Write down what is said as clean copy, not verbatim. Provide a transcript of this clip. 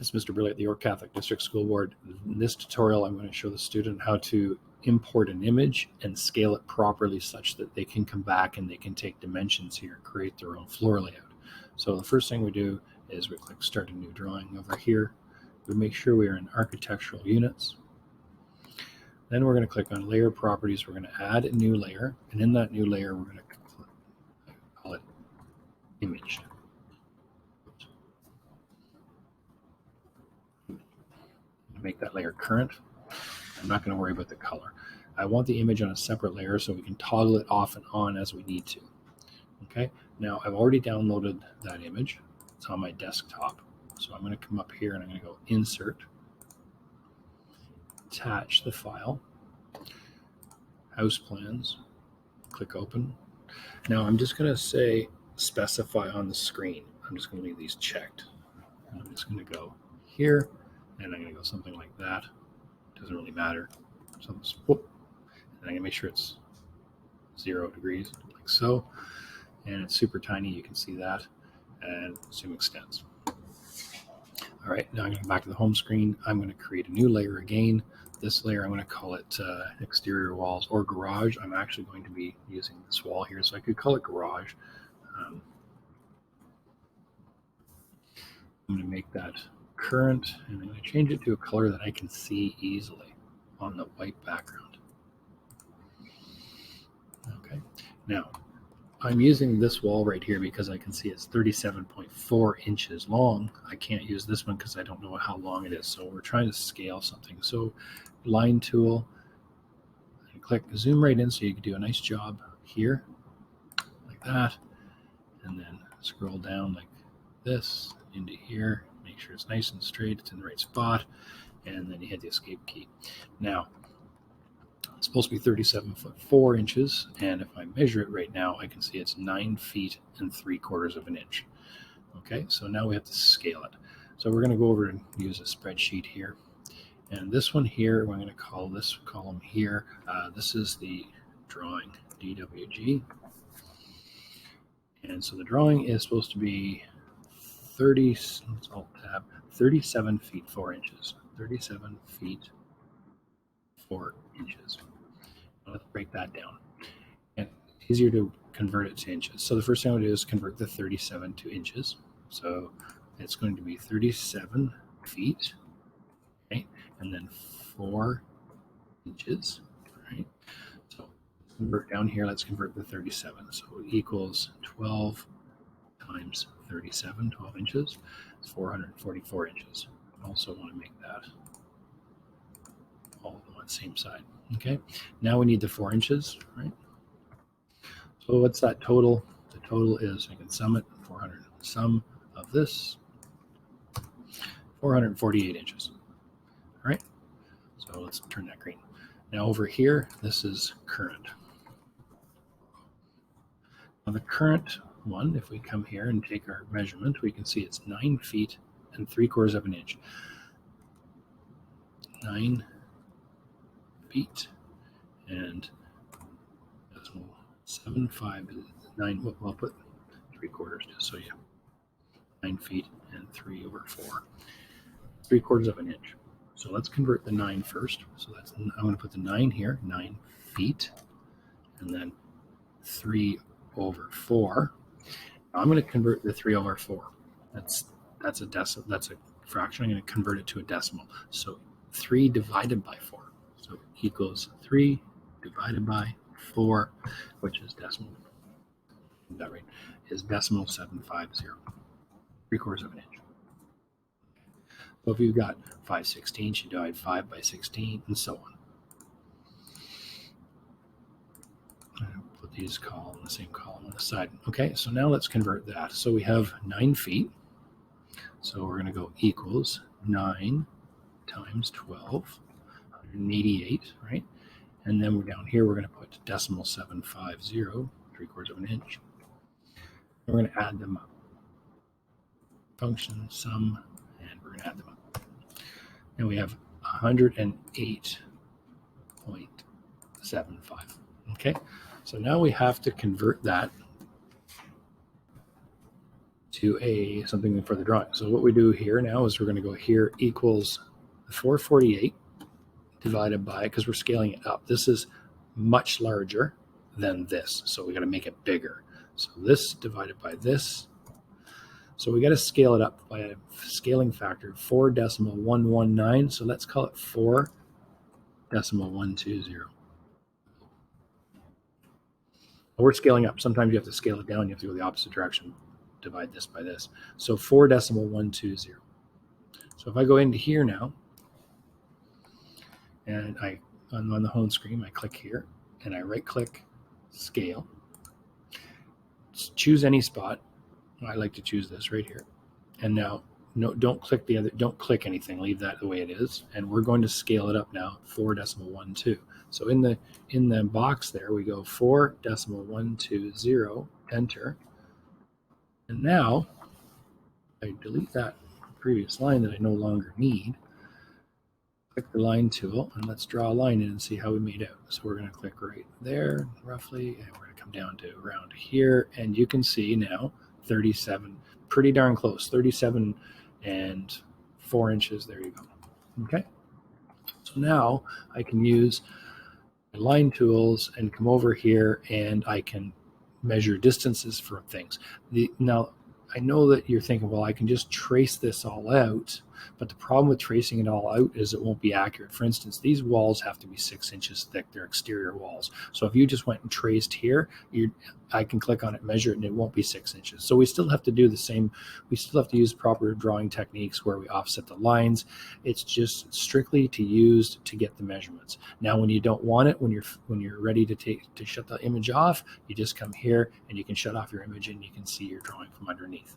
It's Mr. Briley at the York Catholic District School Board. In this tutorial, I'm going to show the student how to import an image and scale it properly such that they can come back and they can take dimensions here and create their own floor layout. So the first thing we do is we click Start a New Drawing over here. We make sure we are in Architectural Units. Then we're going to click on Layer Properties. We're going to add a new layer, and in that new layer, we're going to call it Image. Make that layer current. I'm not going to worry about the color. I want the image on a separate layer so we can toggle it off and on as we need to. Okay, now I've already downloaded that image. It's on my desktop. So I'm going to come up here and I'm going to go Insert, attach the file, House Plans, click Open. Now I'm just going to say specify on the screen. I'm just going to leave these checked. And I'm just going to go here. And I'm going to go something like that. Doesn't really matter. So whoop, and I'm going to make sure it's 0 degrees, like so. And it's super tiny. You can see that. And zoom extends. All right, now I'm going to go back to the home screen. I'm going to create a new layer again. This layer, I'm going to call it Exterior Walls or Garage. I'm actually going to be using this wall here, so I could call it Garage. I'm going to make that current, and I'm going to change it to a color that I can see easily on the white background. Okay, now I'm using this wall right here because I can see it's 37.4 inches long. I can't use this one because I don't know how long it is, so we're trying to scale something. So line tool, and click zoom right in so you can do a nice job here, like that, and then scroll down like this into here. Make sure it's nice and straight, it's in the right spot, and then you hit the escape key. Now, it's supposed to be 37.4 inches, and if I measure it right now, I can see it's 9 feet and 3/4 of an inch. Okay, so now we have to scale it. So we're going to go over and use a spreadsheet here. And this one here, we're going to call this column here, this is the drawing, DWG. And so the drawing is supposed to be 37 feet 4 inches. 37 feet 4 inches. Let's break that down. And it's easier to convert it to inches. So the first thing I would do is convert the 37 to inches. So it's going to be 37 feet, okay, and then 4 inches, right? So convert down here, let's convert the 37. So it equals 12 times 37, 12 inches. It's 444 inches. I also want to make that all on the same side. Okay, now we need the 4 inches, right? So what's that total? The total is, I can sum it, 400. Sum of this, 448 inches. All right, so let's turn that green. Now over here, this is current. Now the current one, if we come here and take our measurement, we can see it's 9 feet and 3/4 of an inch. 9 feet and 7.5 is 9. Well, I'll put 3/4 just so you 9 feet and 3/4. 3/4 of an inch. So let's convert the 9 first. So that's, I'm going to put the 9 here, 9 feet, and then 3/4. Now I'm going to convert the 3/4. That's a decimal. That's a fraction. I'm going to convert it to a decimal. So 3 divided by 4. So equals 3 divided by 4, which is decimal. Is that right? Is decimal 750. 3/4 of an inch. So if you've got 5/16, you divide 5 by 16, and so on. Put these in the same column on the side. Okay, so now let's convert that. So we have 9 feet. So we're going to go equals 9 times 12, 188, right? And then we're down here, we're going to put decimal 750, 3/4 of an inch. And we're going to add them up. Function, sum, and we're going to add them up. And we have 108.75. Okay, so now we have to convert that to something for the drawing. So what we do here now is we're going to go here equals 448 divided by, because we're scaling it up. This is much larger than this, so we got to make it bigger. So this divided by this. So we got to scale it up by a scaling factor of 4.119. So let's call it 4.120. We're scaling up. Sometimes you have to scale it down. You have to go the opposite direction. Divide this by this. So 4.120. So if I go into here now, and I'm on the home screen, I click here, and I right-click, scale. Choose any spot. I like to choose this right here. And now, no, don't click the other. Don't click anything. Leave that the way it is. And we're going to scale it up now. 4.12. So in the box there, we go 4.120. Enter. And now I delete that previous line that I no longer need. Click the line tool, and let's draw a line in and see how we made out. So we're going to click right there, roughly, and we're going to come down to around here, and you can see now 37, pretty darn close, 37 and 4 inches. There you go. Okay. So now I can use my line tools and come over here, and I can measure distances for things. Now, I know that you're thinking, well, I can just trace this all out, but the problem with tracing it all out is it won't be accurate. For instance, these walls have to be 6 inches thick. They're exterior walls. So if you just went and traced here, I can click on it, measure it, and it won't be 6 inches. So we still have to do the same. We still have to use proper drawing techniques where we offset the lines. It's just strictly to use to get the measurements. Now, when you don't want it, when you're ready to shut the image off, you just come here and you can shut off your image and you can see your drawing from underneath.